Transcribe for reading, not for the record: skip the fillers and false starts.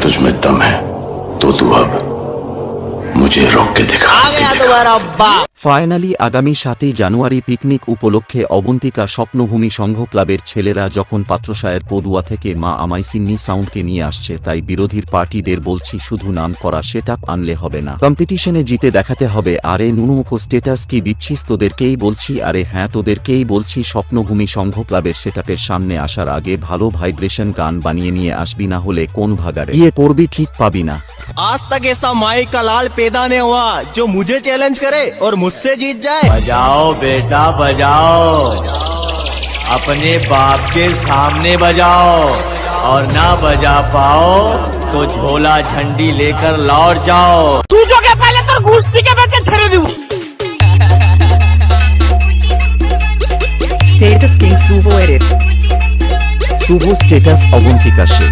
तुझमें दम है तो तू अब मुझे रोक के दिखा। ফাইনালি আগামী 7ই জানুয়ারি পিকনিক উপলক্ষে অবন্তিকা স্বপ্নভূমি সংঘ ক্লাবের ছেলেরা যখন পাত্রসায়ের পদুয়া থেকে মা আমায় সিন্নি সাউন্ডকে নিয়ে আসছে, তাই বিরোধীর পার্টিদের বলছি শুধু নাম করা সেটআপ আনলে হবে না, কম্পিটিশনে জিতে দেখাতে হবে। আরে নুনুমুখো স্টেটাস কি দিচ্ছিস? তোদেরকেই বলছি, আরে হ্যাঁ তোদেরকেই বলছি। স্বপ্নভূমি সংঘ ক্লাবের সেটআপের সামনে আসার আগে ভালো ভাইব্রেশন গান বানিয়ে নিয়ে আসবি, না হলে কোন ভাগারে গিয়ে পড়বি ঠিক পাবি না। आज तक ऐसा माइक का लाल पैदा नहीं हुआ जो मुझे चैलेंज करे और मुझसे जीत जाए। बजाओ बेटा बजाओ, अपने बाप के सामने बजाओ, और ना बजा पाओ तो झोला झंडी लेकर लौट जाओ। तू जो के पहले तो गुस्ती के बेचे छेड़े दू। Status King Suvo edits. Suvo status Abantika সে।